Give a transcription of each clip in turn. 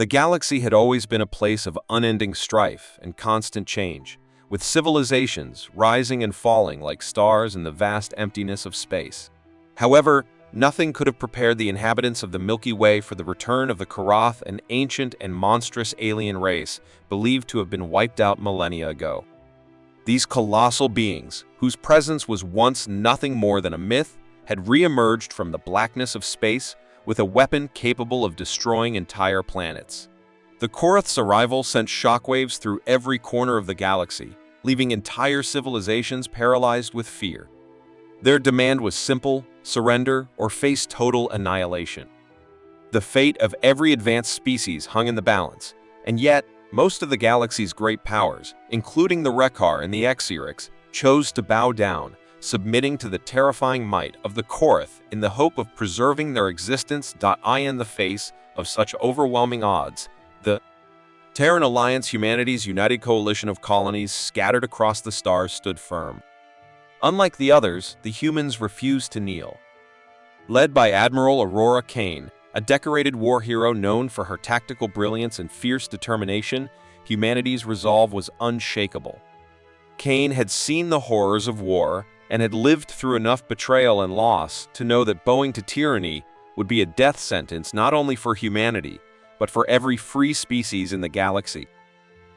The galaxy had always been a place of unending strife and constant change, with civilizations rising and falling like stars in the vast emptiness of space. However, nothing could have prepared the inhabitants of the Milky Way for the return of the Karath, an ancient and monstrous alien race believed to have been wiped out millennia ago. These colossal beings, whose presence was once nothing more than a myth, had re-emerged from the blackness of space with a weapon capable of destroying entire planets. The Karath's arrival sent shockwaves through every corner of the galaxy, leaving entire civilizations paralyzed with fear. Their demand was simple: surrender or face total annihilation. The fate of every advanced species hung in the balance, and yet, most of the galaxy's great powers, including the Rekar and the Exerix, chose to bow down, submitting to the terrifying might of the Karath in the hope of preserving their existence. In the face of such overwhelming odds, the Terran Alliance, humanity's united coalition of colonies scattered across the stars, stood firm. Unlike the others, the humans refused to kneel. Led by Admiral Aurora Kane, a decorated war hero known for her tactical brilliance and fierce determination, humanity's resolve was unshakable. Kane had seen the horrors of war and had lived through enough betrayal and loss to know that bowing to tyranny would be a death sentence not only for humanity, but for every free species in the galaxy.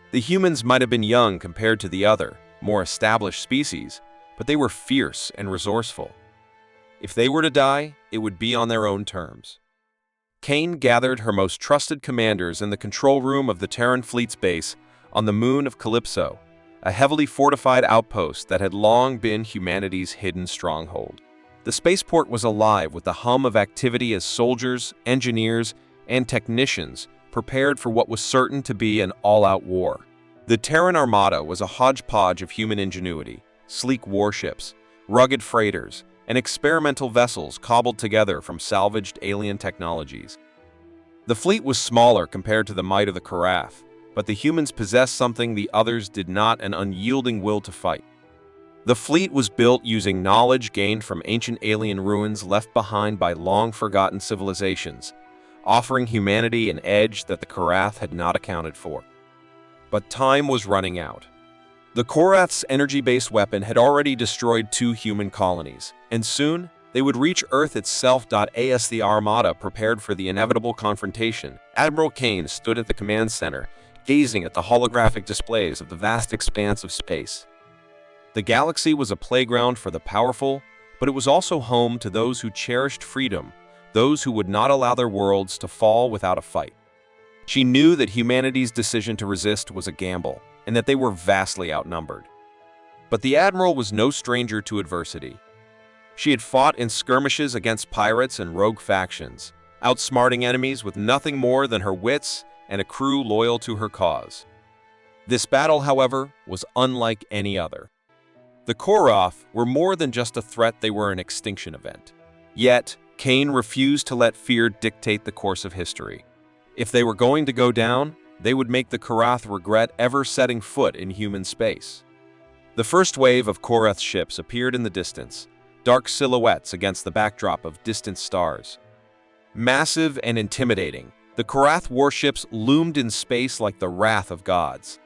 The humans might have been young compared to the other, more established species, but they were fierce and resourceful. If they were to die, it would be on their own terms. Kane gathered her most trusted commanders in the control room of the Terran fleet's base on the moon of Calypso, a heavily fortified outpost that had long been humanity's hidden stronghold. The spaceport was alive with the hum of activity as soldiers, engineers, and technicians prepared for what was certain to be an all-out war. The Terran Armada was a hodgepodge of human ingenuity: sleek warships, rugged freighters, and experimental vessels cobbled together from salvaged alien technologies. The fleet was smaller compared to the might of the Karath, but the humans possessed something the others did not: an unyielding will to fight. The fleet was built using knowledge gained from ancient alien ruins left behind by long-forgotten civilizations, offering humanity an edge that the Karath had not accounted for. But time was running out. The Karath's energy-based weapon had already destroyed 2 human colonies, and soon they would reach Earth itself. As the Armada prepared for the inevitable confrontation, Admiral Kane stood at the command center, gazing at the holographic displays of the vast expanse of space. The galaxy was a playground for the powerful, but it was also home to those who cherished freedom, those who would not allow their worlds to fall without a fight. She knew that humanity's decision to resist was a gamble, and that they were vastly outnumbered. But the Admiral was no stranger to adversity. She had fought in skirmishes against pirates and rogue factions, outsmarting enemies with nothing more than her wits and a crew loyal to her cause. This battle, however, was unlike any other. The Karath were more than just a threat; they were an extinction event. Yet, Kane refused to let fear dictate the course of history. If they were going to go down, they would make the Karath regret ever setting foot in human space. The first wave of Karath ships appeared in the distance, dark silhouettes against the backdrop of distant stars. Massive and intimidating, the Karath warships loomed in space like the wrath of gods.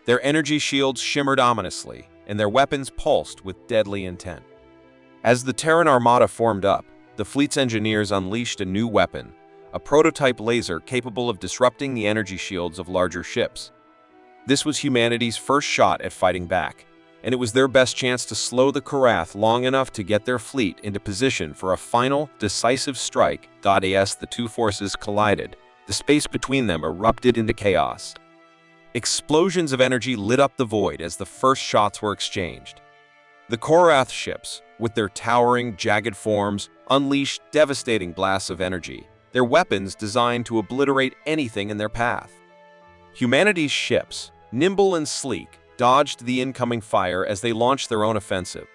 Their energy shields shimmered ominously, and their weapons pulsed with deadly intent. As the Terran Armada formed up, the fleet's engineers unleashed a new weapon, a prototype laser capable of disrupting the energy shields of larger ships. This was humanity's first shot at fighting back, and it was their best chance to slow the Karath long enough to get their fleet into position for a final, decisive strike. As the 2 forces collided, the space between them erupted into chaos. Explosions of energy lit up the void as the first shots were exchanged. The Karath ships, with their towering, jagged forms, unleashed devastating blasts of energy, their weapons designed to obliterate anything in their path. Humanity's ships, nimble and sleek, dodged the incoming fire as they launched their own offensive.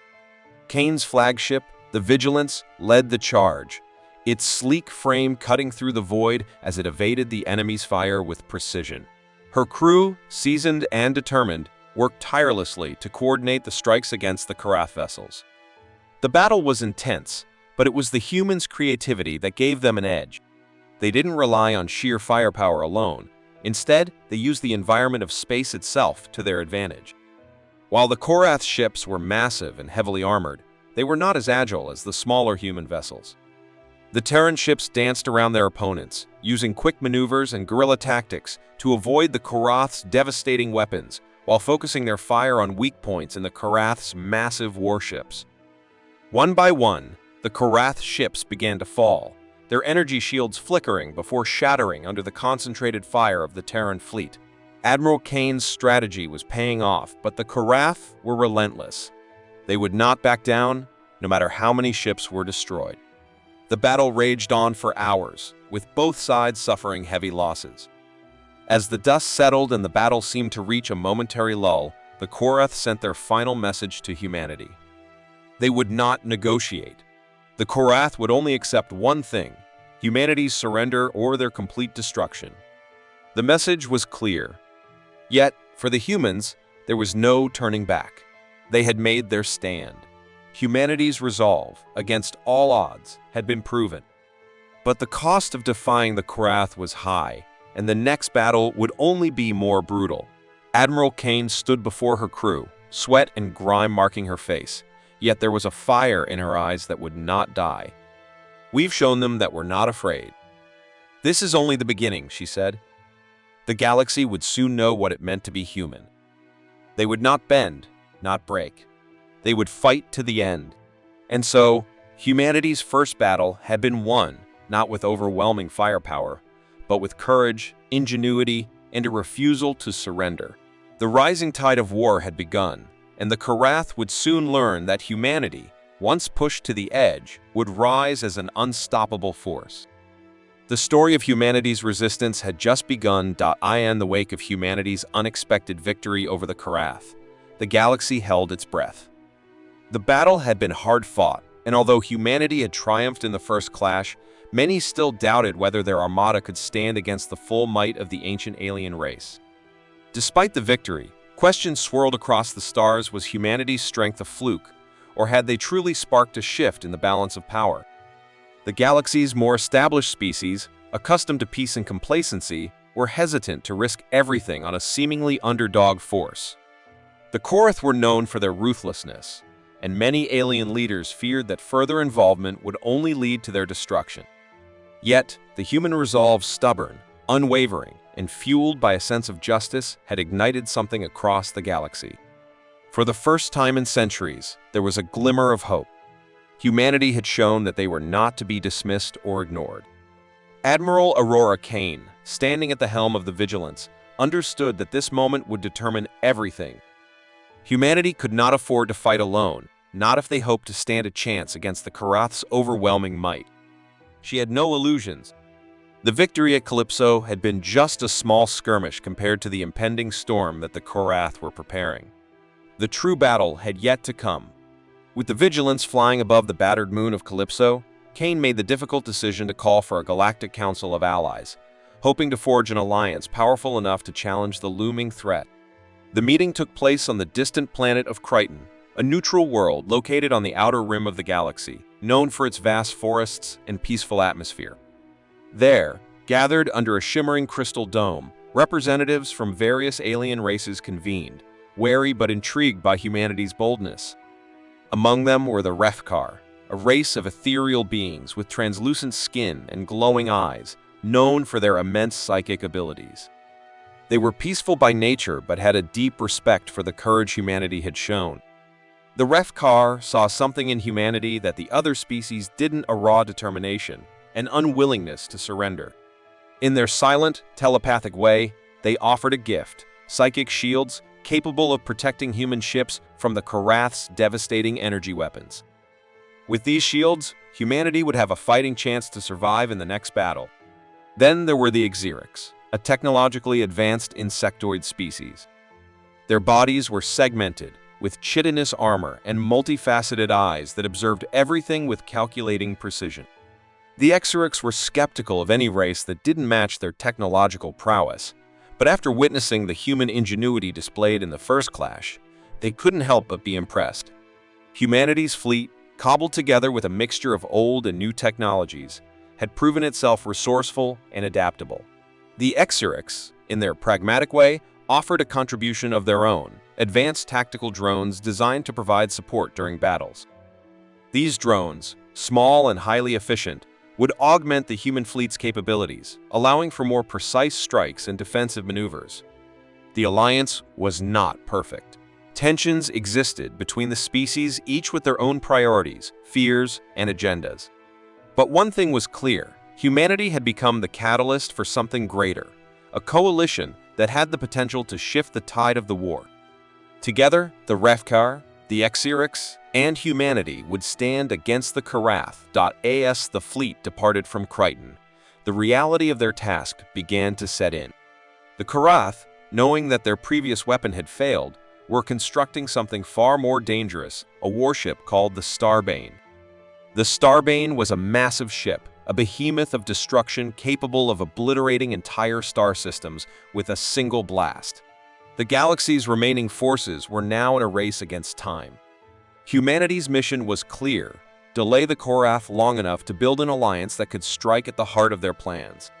Kane's flagship, the Vigilance, led the charge, its sleek frame cutting through the void as it evaded the enemy's fire with precision. Her crew, seasoned and determined, worked tirelessly to coordinate the strikes against the Karath vessels. The battle was intense, but it was the humans' creativity that gave them an edge. They didn't rely on sheer firepower alone. Instead, they used the environment of space itself to their advantage. While the Korath ships were massive and heavily armored, they were not as agile as the smaller human vessels. The Terran ships danced around their opponents, using quick maneuvers and guerrilla tactics to avoid the Korath's devastating weapons, while focusing their fire on weak points in the Korath's massive warships. One by one, the Korath ships began to fall, their energy shields flickering before shattering under the concentrated fire of the Terran fleet. Admiral Kane's strategy was paying off, but the Korath were relentless. They would not back down, no matter how many ships were destroyed. The battle raged on for hours, with both sides suffering heavy losses. As the dust settled and the battle seemed to reach a momentary lull, the Korath sent their final message to humanity. They would not negotiate. The Korath would only accept one thing: humanity's surrender or their complete destruction. The message was clear. Yet, for the humans, there was no turning back. They had made their stand. Humanity's resolve, against all odds, had been proven. But the cost of defying the Korath was high, and the next battle would only be more brutal. Admiral Kane stood before her crew, sweat and grime marking her face, yet there was a fire in her eyes that would not die. "We've shown them that we're not afraid." "This is only the beginning," she said. The galaxy would soon know what it meant to be human. They would not bend, not break. They would fight to the end. And so, humanity's first battle had been won, not with overwhelming firepower, but with courage, ingenuity, and a refusal to surrender. The rising tide of war had begun, and the Korath would soon learn that humanity, once pushed to the edge, would rise as an unstoppable force. The story of humanity's resistance had just begun. In the wake of humanity's unexpected victory over the Korath, the galaxy held its breath. The battle had been hard fought, and although humanity had triumphed in the first clash, many still doubted whether their armada could stand against the full might of the ancient alien race. Despite the victory, questions swirled across the stars: was humanity's strength a fluke, or had they truly sparked a shift in the balance of power? The galaxy's more established species, accustomed to peace and complacency, were hesitant to risk everything on a seemingly underdog force. The Korath were known for their ruthlessness, and many alien leaders feared that further involvement would only lead to their destruction. Yet, the human resolve, stubborn, unwavering, and fueled by a sense of justice, had ignited something across the galaxy. For the first time in centuries, there was a glimmer of hope. Humanity had shown that they were not to be dismissed or ignored. Admiral Aurora Kane, standing at the helm of the Vigilance, understood that this moment would determine everything. Humanity could not afford to fight alone, not if they hoped to stand a chance against the Korath's overwhelming might. She had no illusions. The victory at Calypso had been just a small skirmish compared to the impending storm that the Korath were preparing. The true battle had yet to come. With the Vigilance flying above the battered moon of Calypso, Kane made the difficult decision to call for a galactic council of allies, hoping to forge an alliance powerful enough to challenge the looming threat. The meeting took place on the distant planet of Crichton, a neutral world located on the outer rim of the galaxy, known for its vast forests and peaceful atmosphere. There, gathered under a shimmering crystal dome, representatives from various alien races convened, wary but intrigued by humanity's boldness. Among them were the Refkar, a race of ethereal beings with translucent skin and glowing eyes, known for their immense psychic abilities. They were peaceful by nature but had a deep respect for the courage humanity had shown. The Refkar saw something in humanity that the other species didn't: a raw determination, an unwillingness to surrender. In their silent, telepathic way, they offered a gift: psychic shields capable of protecting human ships from the Korath's devastating energy weapons. With these shields, humanity would have a fighting chance to survive in the next battle. Then there were the Xerics, a technologically advanced insectoid species. Their bodies were segmented, with chitinous armor and multifaceted eyes that observed everything with calculating precision. The Xerics were skeptical of any race that didn't match their technological prowess, but after witnessing the human ingenuity displayed in the first clash, they couldn't help but be impressed. Humanity's fleet, cobbled together with a mixture of old and new technologies, had proven itself resourceful and adaptable. The Xerix, in their pragmatic way, offered a contribution of their own, advanced tactical drones designed to provide support during battles. These drones, small and highly efficient, would augment the human fleet's capabilities, allowing for more precise strikes and defensive maneuvers. The alliance was not perfect. Tensions existed between the species, each with their own priorities, fears, and agendas. But one thing was clear: humanity had become the catalyst for something greater, a coalition that had the potential to shift the tide of the war. Together, the Refkar, the Xerix, and humanity would stand against the Karath. As the fleet departed from Crichton, the reality of their task began to set in. The Karath, knowing that their previous weapon had failed, were constructing something far more dangerous, a warship called the Starbane. The Starbane was a massive ship, a behemoth of destruction capable of obliterating entire star systems with a single blast. The galaxy's remaining forces were now in a race against time. Humanity's mission was clear: delay the Korath long enough to build an alliance that could strike at the heart of their plans.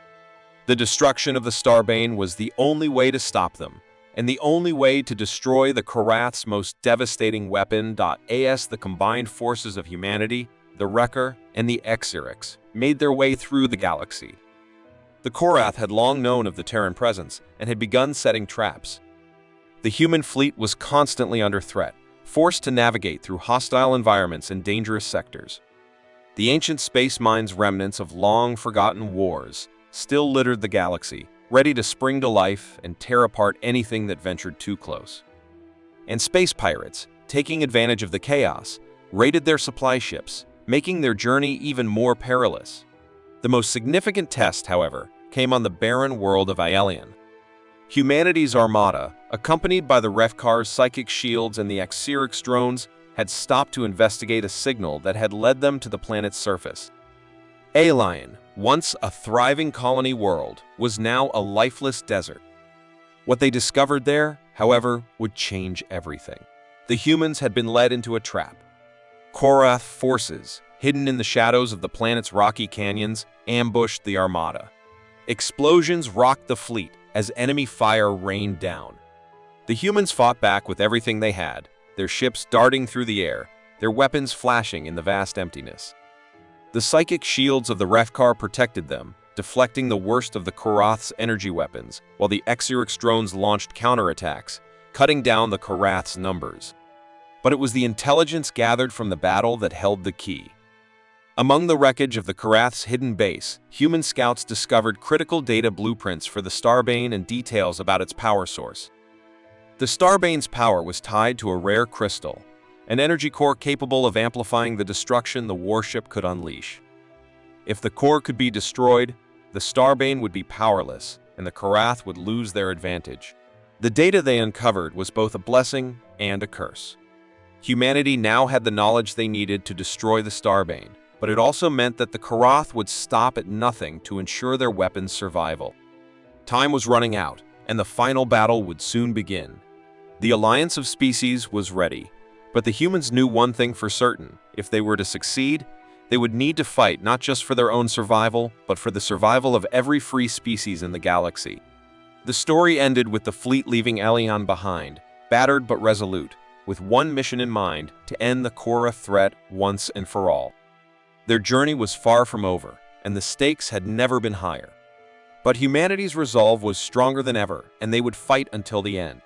The destruction of the Starbane was the only way to stop them, and the only way to destroy the Korath's most devastating weapon. As the combined forces of humanity, the Wrecker, and the Xerix made their way through the galaxy. The Korath had long known of the Terran presence and had begun setting traps. The human fleet was constantly under threat, forced to navigate through hostile environments and dangerous sectors. The ancient space mines, remnants of long-forgotten wars, still littered the galaxy, ready to spring to life and tear apart anything that ventured too close. And space pirates, taking advantage of the chaos, raided their supply ships, making their journey even more perilous. The most significant test, however, came on the barren world of Aelion. Humanity's Armada, accompanied by the Refkar's psychic shields and the Xerix drones, had stopped to investigate a signal that had led them to the planet's surface. Aelion, once a thriving colony world, was now a lifeless desert. What they discovered there, however, would change everything. The humans had been led into a trap. Korath forces, hidden in the shadows of the planet's rocky canyons, ambushed the Armada. Explosions rocked the fleet as enemy fire rained down. The humans fought back with everything they had, their ships darting through the air, their weapons flashing in the vast emptiness. The psychic shields of the Refkar protected them, deflecting the worst of the Korath's energy weapons, while the Xerix drones launched counterattacks, cutting down the Korath's numbers. But it was the intelligence gathered from the battle that held the key. Among the wreckage of the Korath's hidden base, human scouts discovered critical data blueprints for the Starbane and details about its power source. The Starbane's power was tied to a rare crystal, an energy core capable of amplifying the destruction the warship could unleash. If the core could be destroyed, the Starbane would be powerless, and the Korath would lose their advantage. The data they uncovered was both a blessing and a curse. Humanity now had the knowledge they needed to destroy the Starbane, but it also meant that the Korath would stop at nothing to ensure their weapons' survival. Time was running out, and the final battle would soon begin. The alliance of species was ready, but the humans knew one thing for certain: if they were to succeed, they would need to fight not just for their own survival, but for the survival of every free species in the galaxy. The story ended with the fleet leaving Aelion behind, battered but resolute, with one mission in mind: to end the Korath threat once and for all. Their journey was far from over, and the stakes had never been higher. But humanity's resolve was stronger than ever, and they would fight until the end.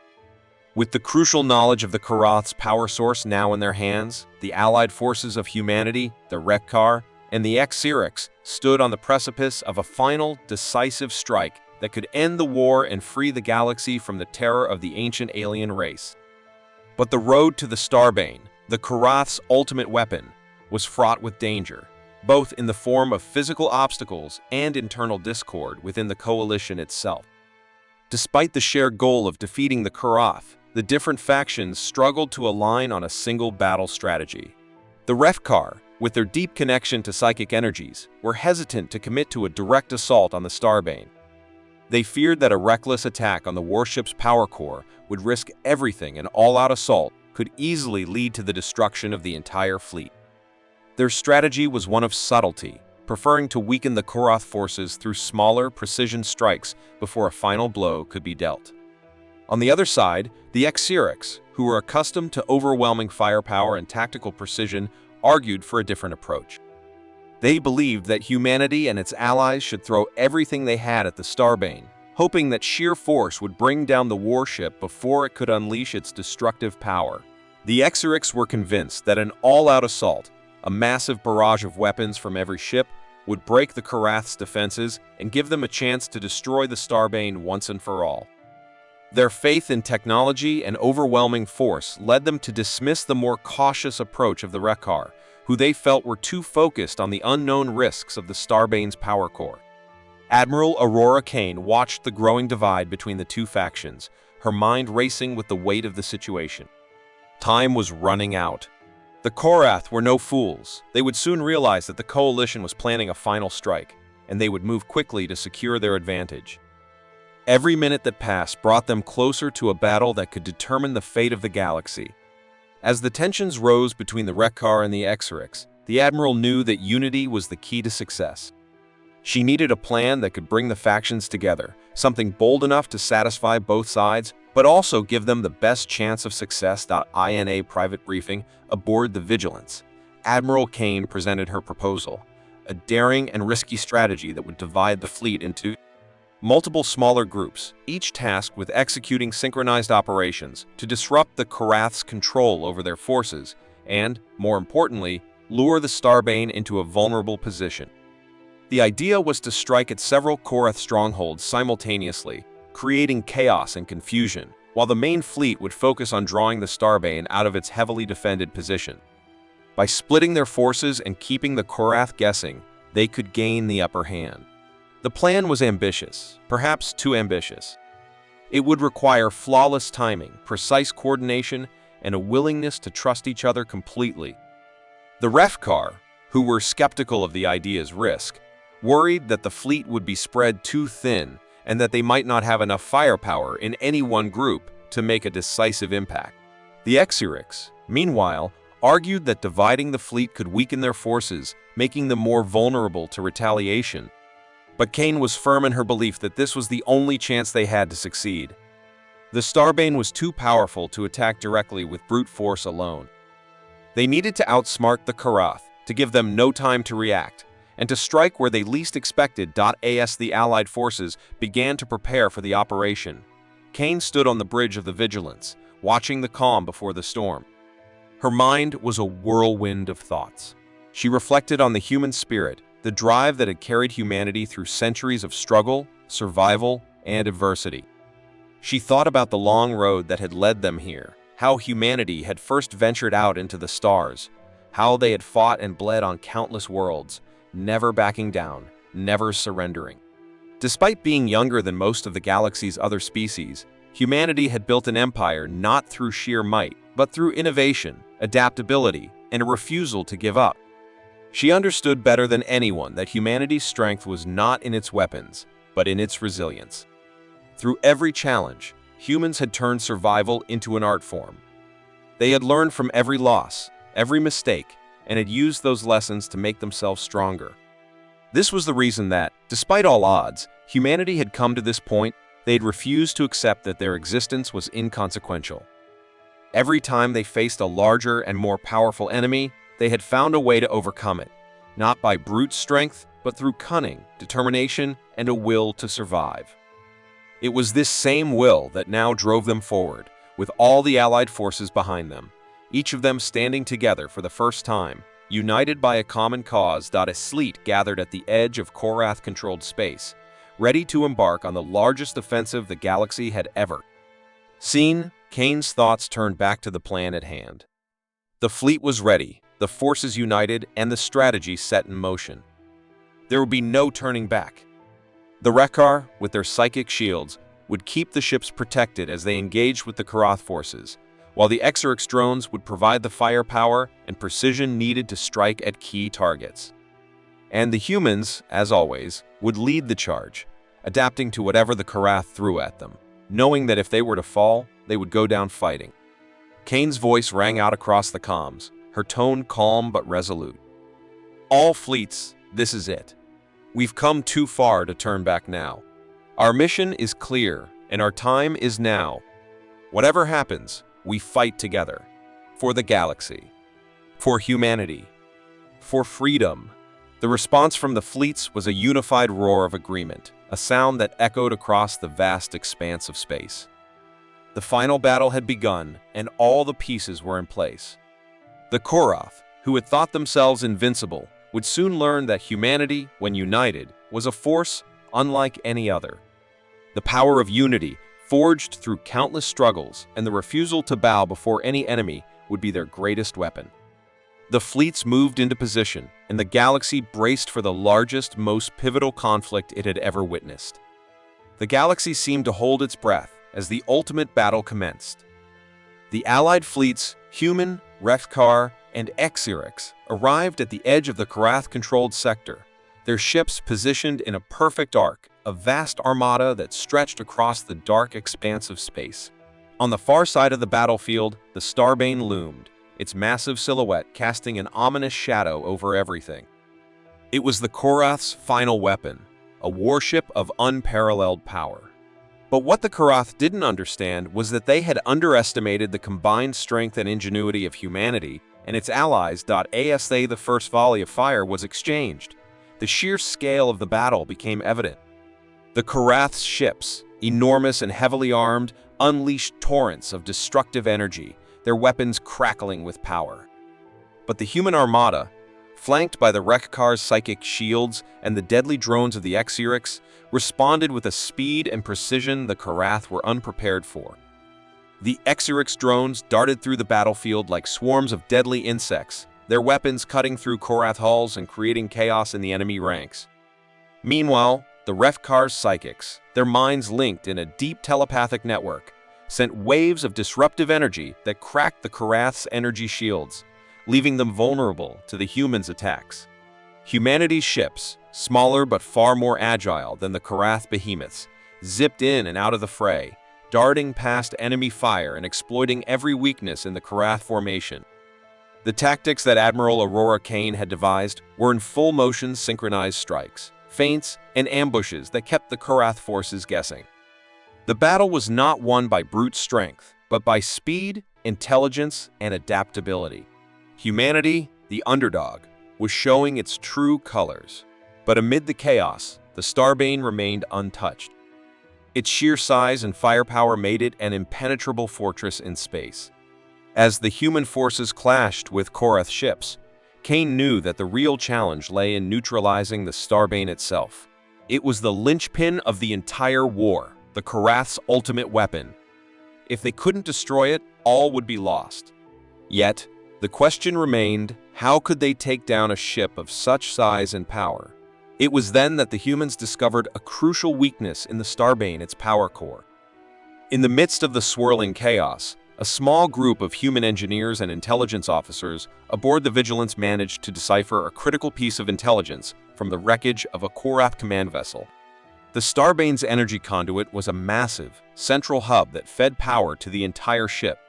With the crucial knowledge of the Korath's power source now in their hands, the allied forces of humanity, the Refkar, and the Xerix stood on the precipice of a final, decisive strike that could end the war and free the galaxy from the terror of the ancient alien race. But the road to the Starbane, the Korath's ultimate weapon, was fraught with danger, both in the form of physical obstacles and internal discord within the coalition itself. Despite the shared goal of defeating the Korath, the different factions struggled to align on a single battle strategy. The Refkar, with their deep connection to psychic energies, were hesitant to commit to a direct assault on the Starbane. They feared that a reckless attack on the warship's power core would risk everything, and all-out assault could easily lead to the destruction of the entire fleet. Their strategy was one of subtlety, preferring to weaken the Korath forces through smaller, precision strikes before a final blow could be dealt. On the other side, the Xerics, who were accustomed to overwhelming firepower and tactical precision, argued for a different approach. They believed that humanity and its allies should throw everything they had at the Starbane, hoping that sheer force would bring down the warship before it could unleash its destructive power. The Xerics were convinced that an all-out assault, a massive barrage of weapons from every ship, would break the Korath's defenses and give them a chance to destroy the Starbane once and for all. Their faith in technology and overwhelming force led them to dismiss the more cautious approach of the Wreckar, who they felt were too focused on the unknown risks of the Starbane's power core. Admiral Aurora Kane watched the growing divide between the two factions, her mind racing with the weight of the situation. Time was running out. The Korath were no fools. They would soon realize that the coalition was planning a final strike, and they would move quickly to secure their advantage. Every minute that passed brought them closer to a battle that could determine the fate of the galaxy. As the tensions rose between the Wreckar and the Xerics, the Admiral knew that unity was the key to success. She needed a plan that could bring the factions together, something bold enough to satisfy both sides, but also give them the best chance of success. In a private briefing aboard the Vigilance, Admiral Kane presented her proposal, a daring and risky strategy that would divide the fleet into multiple smaller groups, each tasked with executing synchronized operations to disrupt the Korath's control over their forces and, more importantly, lure the Starbane into a vulnerable position. The idea was to strike at several Korath strongholds simultaneously, creating chaos and confusion, while the main fleet would focus on drawing the Starbane out of its heavily defended position. By splitting their forces and keeping the Korath guessing, they could gain the upper hand. The plan was ambitious, perhaps too ambitious. It would require flawless timing, precise coordination, and a willingness to trust each other completely. The Wreckar, who were skeptical of the idea's risk, worried that the fleet would be spread too thin and that they might not have enough firepower in any one group to make a decisive impact. The Xerics, meanwhile, argued that dividing the fleet could weaken their forces, making them more vulnerable to retaliation. But Kane was firm in her belief that this was the only chance they had to succeed. The Starbane was too powerful to attack directly with brute force alone. They needed to outsmart the Korath, to give them no time to react, and to strike where they least expected. As the Allied forces began to prepare for the operation, Kane stood on the bridge of the Vigilance, watching the calm before the storm. Her mind was a whirlwind of thoughts. She reflected on the human spirit, the drive that had carried humanity through centuries of struggle, survival, and adversity. She thought about the long road that had led them here, how humanity had first ventured out into the stars, how they had fought and bled on countless worlds, never backing down, never surrendering. Despite being younger than most of the galaxy's other species, humanity had built an empire not through sheer might, but through innovation, adaptability, and a refusal to give up. She understood better than anyone that humanity's strength was not in its weapons, but in its resilience. Through every challenge, humans had turned survival into an art form. They had learned from every loss, every mistake, and had used those lessons to make themselves stronger. This was the reason that, despite all odds, humanity had come to this point. They had refused to accept that their existence was inconsequential. Every time they faced a larger and more powerful enemy, they had found a way to overcome it, not by brute strength, but through cunning, determination, and a will to survive. It was this same will that now drove them forward, with all the Allied forces behind them, each of them standing together for the first time, united by a common cause. A fleet gathered at the edge of Korath-controlled space, ready to embark on the largest offensive the galaxy had ever seen. Kane's thoughts turned back to the plan at hand. The fleet was ready, the forces united, and the strategy set in motion. There would be no turning back. The Wreckar, with their psychic shields, would keep the ships protected as they engaged with the Korath forces, while the Xerix drones would provide the firepower and precision needed to strike at key targets. And the humans, as always, would lead the charge, adapting to whatever the Korath threw at them, knowing that if they were to fall, they would go down fighting. Kane's voice rang out across the comms, her tone calm but resolute. All fleets, This is it. We've come too far to turn back now. Our mission is clear, and our time is now. Whatever happens, we fight together. For the galaxy. For humanity. For freedom. The response from the fleets was a unified roar of agreement, a sound that echoed across the vast expanse of space. The final battle had begun, and all the pieces were in place. The Korath, who had thought themselves invincible, would soon learn that humanity, when united, was a force unlike any other. The power of unity, forged through countless struggles, and the refusal to bow before any enemy would be their greatest weapon. The fleets moved into position, and the galaxy braced for the largest, most pivotal conflict it had ever witnessed. The galaxy seemed to hold its breath as the ultimate battle commenced. The Allied fleets, Human, Refkar, and Exyrix, arrived at the edge of the Korath-controlled sector, their ships positioned in a perfect arc, a vast armada that stretched across the dark expanse of space. On the far side of the battlefield, the Starbane loomed, its massive silhouette casting an ominous shadow over everything. It was the Korath's final weapon, a warship of unparalleled power. But what the Korath didn't understand was that they had underestimated the combined strength and ingenuity of humanity and its allies. As the first volley of fire was exchanged, the sheer scale of the battle became evident. The Korath's ships, enormous and heavily armed, unleashed torrents of destructive energy, their weapons crackling with power. But the human armada, flanked by the Rekkar's psychic shields and the deadly drones of the Exyrix, responded with a speed and precision the Korath were unprepared for. The Exyrix drones darted through the battlefield like swarms of deadly insects, their weapons cutting through Korath hulls and creating chaos in the enemy ranks. Meanwhile, the Refkar's psychics, their minds linked in a deep telepathic network, sent waves of disruptive energy that cracked the Korath's energy shields, leaving them vulnerable to the humans' attacks. Humanity's ships, smaller but far more agile than the Korath behemoths, zipped in and out of the fray, darting past enemy fire and exploiting every weakness in the Korath formation. The tactics that Admiral Aurora Kane had devised were in full motion synchronized strikes, feints, and ambushes that kept the Korath forces guessing. The battle was not won by brute strength, but by speed, intelligence, and adaptability. Humanity, the underdog, was showing its true colors. But amid the chaos, the Starbane remained untouched. Its sheer size and firepower made it an impenetrable fortress in space. As the human forces clashed with Korath ships, Kane knew that the real challenge lay in neutralizing the Starbane itself. It was the linchpin of the entire war, the Korath's ultimate weapon. If they couldn't destroy it, all would be lost. Yet, the question remained, how could they take down a ship of such size and power? It was then that the humans discovered a crucial weakness in the Starbane, its power core. In the midst of the swirling chaos, a small group of human engineers and intelligence officers aboard the Vigilance managed to decipher a critical piece of intelligence from the wreckage of a Korath command vessel. The Starbane's energy conduit was a massive, central hub that fed power to the entire ship.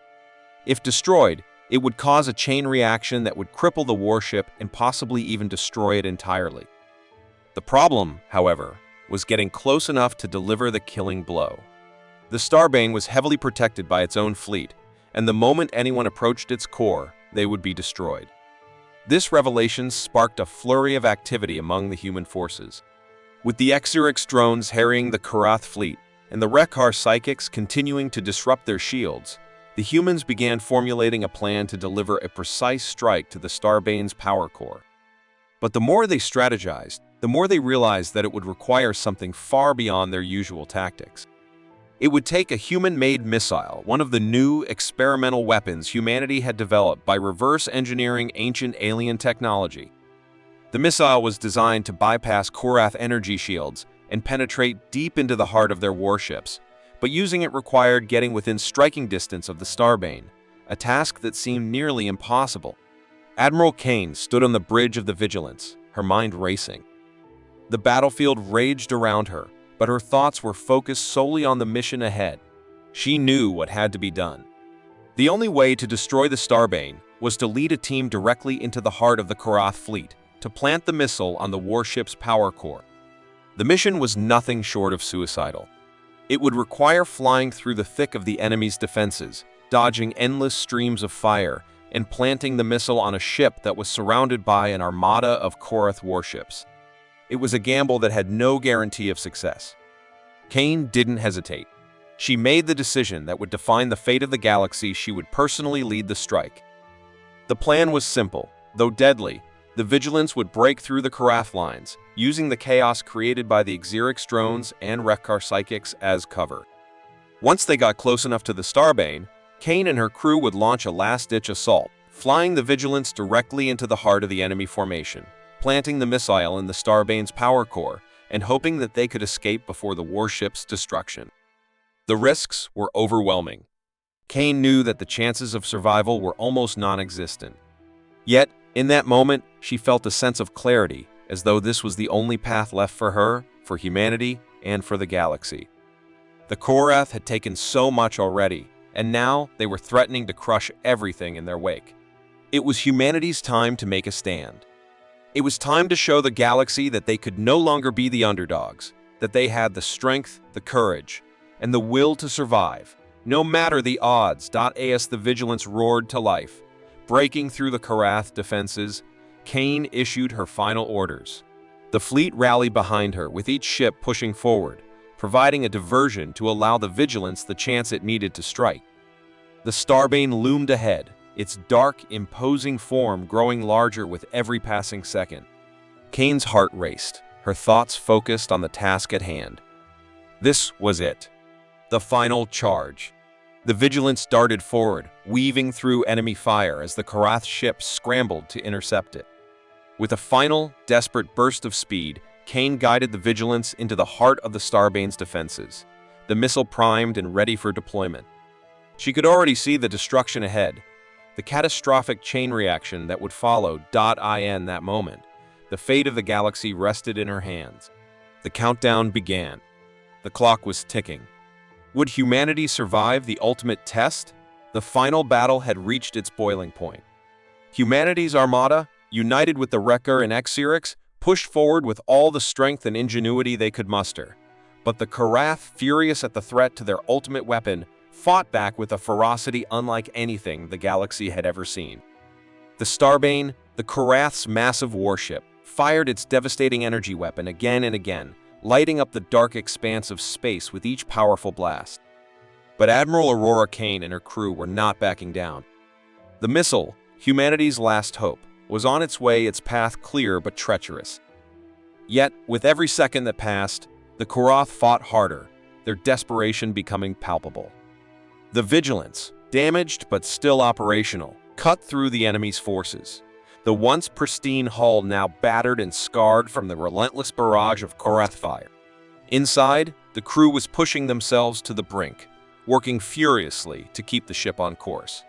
If destroyed, it would cause a chain reaction that would cripple the warship and possibly even destroy it entirely. The problem, however, was getting close enough to deliver the killing blow. The Starbane was heavily protected by its own fleet, and the moment anyone approached its core, they would be destroyed. This revelation sparked a flurry of activity among the human forces. With the Exyrix drones harrying the Korath fleet, and the Rekkar psychics continuing to disrupt their shields, the humans began formulating a plan to deliver a precise strike to the Starbane's power core. But the more they strategized, the more they realized that it would require something far beyond their usual tactics. It would take a human-made missile, one of the new experimental weapons humanity had developed by reverse engineering ancient alien technology. The missile was designed to bypass Korath energy shields and penetrate deep into the heart of their warships, but using it required getting within striking distance of the Starbane, a task that seemed nearly impossible. Admiral Kane stood on the bridge of the Vigilance, her mind racing. The battlefield raged around her, but her thoughts were focused solely on the mission ahead. She knew what had to be done. The only way to destroy the Starbane was to lead a team directly into the heart of the Korath fleet, to plant the missile on the warship's power core. The mission was nothing short of suicidal. It would require flying through the thick of the enemy's defenses, dodging endless streams of fire, and planting the missile on a ship that was surrounded by an armada of Korath warships. It was a gamble that had no guarantee of success. Kane didn't hesitate. She made the decision that would define the fate of the galaxy. She would personally lead the strike. The plan was simple, though deadly. The Vigilance would break through the Korath lines, using the chaos created by the Xerix drones and Wreckar psychics as cover. Once they got close enough to the Starbane, Kane and her crew would launch a last-ditch assault, flying the Vigilance directly into the heart of the enemy formation, planting the missile in the Starbane's power core, and hoping that they could escape before the warship's destruction. The risks were overwhelming. Kane knew that the chances of survival were almost non-existent. Yet, in that moment, she felt a sense of clarity, as though this was the only path left for her, for humanity, and for the galaxy. The Korath had taken so much already, and now they were threatening to crush everything in their wake. It was humanity's time to make a stand. It was time to show the galaxy that they could no longer be the underdogs, that they had the strength, the courage, and the will to survive, no matter the odds. As the Vigilance roared to life, breaking through the Korath defenses, Kane issued her final orders. The fleet rallied behind her, with each ship pushing forward, providing a diversion to allow the Vigilance the chance it needed to strike. The Starbane loomed ahead, its dark, imposing form growing larger with every passing second. Kane's heart raced, her thoughts focused on the task at hand. This was it. The final charge. The Vigilance darted forward, weaving through enemy fire as the Korath ship scrambled to intercept it. With a final, desperate burst of speed, Kane guided the Vigilance into the heart of the Starbane's defenses, the missile primed and ready for deployment. She could already see the destruction ahead, the catastrophic chain reaction that would follow. In that moment, the fate of the galaxy rested in her hands. The countdown began. The clock was ticking. Would humanity survive the ultimate test? The final battle had reached its boiling point. Humanity's Armada, united with the Wreckar and Xerix, pushed forward with all the strength and ingenuity they could muster. But the Korath, furious at the threat to their ultimate weapon, fought back with a ferocity unlike anything the galaxy had ever seen. The Starbane, the Korath's massive warship, fired its devastating energy weapon again and again, lighting up the dark expanse of space with each powerful blast. But Admiral Aurora Kane and her crew were not backing down. The missile, humanity's last hope, was on its way, its path clear but treacherous. Yet, with every second that passed, the Korath fought harder, their desperation becoming palpable. The Vigilance, damaged but still operational, cut through the enemy's forces. The once pristine hull now battered and scarred from the relentless barrage of Korath fire. Inside, the crew was pushing themselves to the brink, working furiously to keep the ship on course.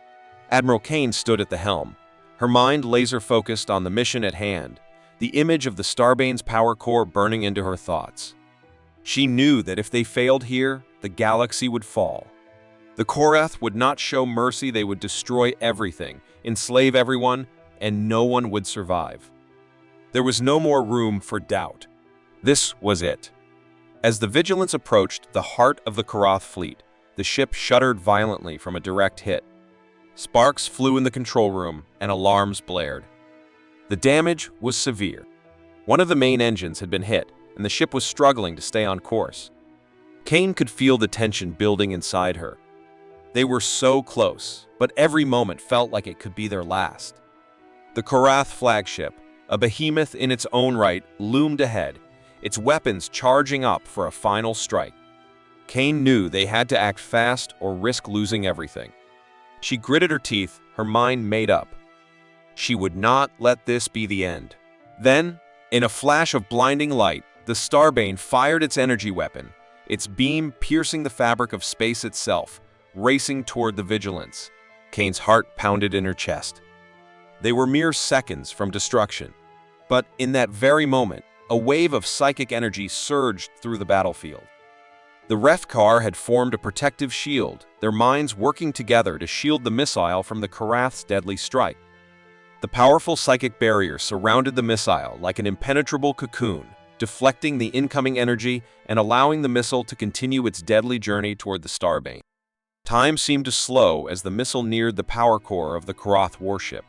Admiral Kane stood at the helm, her mind laser-focused on the mission at hand, the image of the Starbane's power core burning into her thoughts. She knew that if they failed here, the galaxy would fall. The Korath would not show mercy. They would destroy everything, enslave everyone, and no one would survive. There was no more room for doubt. This was it. As the Vigilance approached the heart of the Korath fleet, the ship shuddered violently from a direct hit. Sparks flew in the control room, and alarms blared. The damage was severe. One of the main engines had been hit, and the ship was struggling to stay on course. Kane could feel the tension building inside her. They were so close, but every moment felt like it could be their last. The Korath flagship, a behemoth in its own right, loomed ahead, its weapons charging up for a final strike. Kane knew they had to act fast or risk losing everything. She gritted her teeth, her mind made up. She would not let this be the end. Then, in a flash of blinding light, the Starbane fired its energy weapon, its beam piercing the fabric of space itself, racing toward the Vigilance. Kane's heart pounded in her chest. They were mere seconds from destruction. But in that very moment, a wave of psychic energy surged through the battlefield. The Wreckar had formed a protective shield, their minds working together to shield the missile from the Korath's deadly strike. The powerful psychic barrier surrounded the missile like an impenetrable cocoon, deflecting the incoming energy and allowing the missile to continue its deadly journey toward the Starbane. Time seemed to slow as the missile neared the power core of the Karath warship.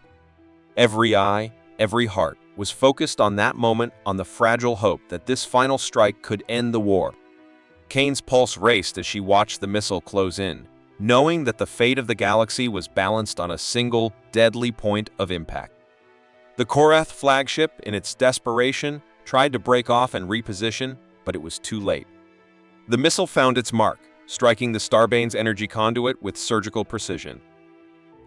Every eye, every heart, was focused on that moment, on the fragile hope that this final strike could end the war. Kane's pulse raced as she watched the missile close in, knowing that the fate of the galaxy was balanced on a single, deadly point of impact. The Korath flagship, in its desperation, tried to break off and reposition, but it was too late. The missile found its mark, striking the Starbane's energy conduit with surgical precision.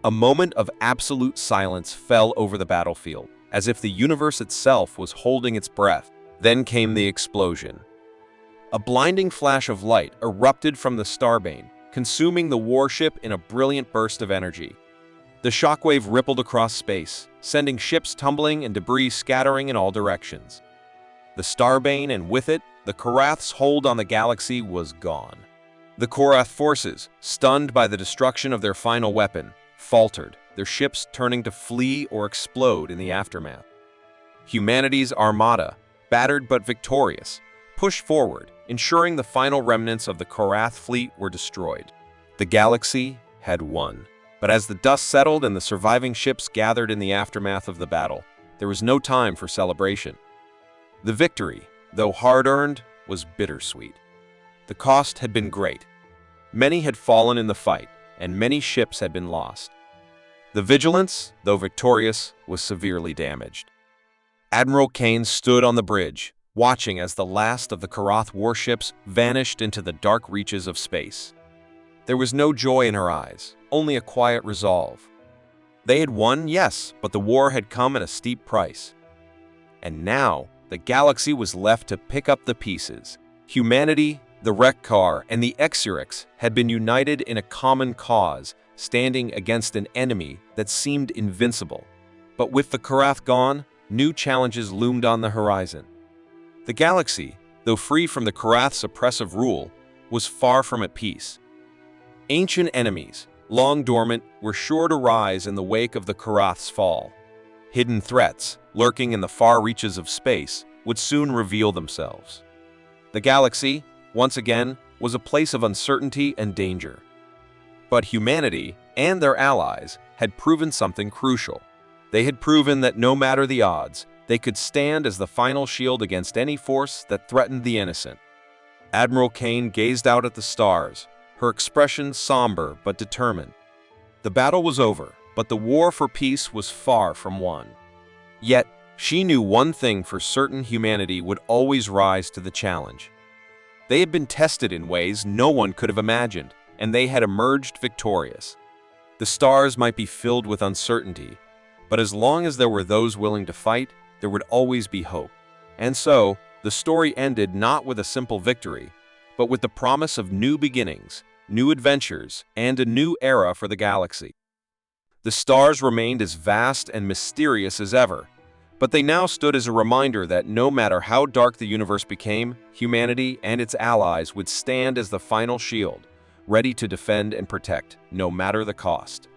A moment of absolute silence fell over the battlefield, as if the universe itself was holding its breath. Then came the explosion. A blinding flash of light erupted from the Starbane, consuming the warship in a brilliant burst of energy. The shockwave rippled across space, sending ships tumbling and debris scattering in all directions. The Starbane, and with it, the Karath's hold on the galaxy, was gone. The Korath forces, stunned by the destruction of their final weapon, faltered, their ships turning to flee or explode in the aftermath. Humanity's Armada, battered but victorious, pushed forward, ensuring the final remnants of the Korath fleet were destroyed. The galaxy had won. But as the dust settled and the surviving ships gathered in the aftermath of the battle, there was no time for celebration. The victory, though hard-earned, was bittersweet. The cost had been great. Many had fallen in the fight, and many ships had been lost. The Vigilance, though victorious, was severely damaged. Admiral Kane stood on the bridge, watching as the last of the Karath warships vanished into the dark reaches of space. There was no joy in her eyes, only a quiet resolve. They had won, yes, but the war had come at a steep price. And now, the galaxy was left to pick up the pieces. Humanity, the wreck car, and the Exurix had been united in a common cause, standing against an enemy that seemed invincible. But with the Karath gone, new challenges loomed on the horizon. The galaxy, though free from the Karath's oppressive rule, was far from at peace. Ancient enemies, long dormant, were sure to rise in the wake of the Karath's fall. Hidden threats, lurking in the far reaches of space, would soon reveal themselves. The galaxy, once again, was a place of uncertainty and danger. But humanity, and their allies, had proven something crucial. They had proven that no matter the odds, they could stand as the final shield against any force that threatened the innocent. Admiral Kane gazed out at the stars, her expression somber but determined. The battle was over, but the war for peace was far from won. Yet, she knew one thing for certain: humanity would always rise to the challenge. They had been tested in ways no one could have imagined, and they had emerged victorious. The stars might be filled with uncertainty, but as long as there were those willing to fight, there would always be hope. And so, the story ended not with a simple victory, but with the promise of new beginnings, new adventures, and a new era for the galaxy. The stars remained as vast and mysterious as ever, but they now stood as a reminder that no matter how dark the universe became, humanity and its allies would stand as the final shield, ready to defend and protect, no matter the cost.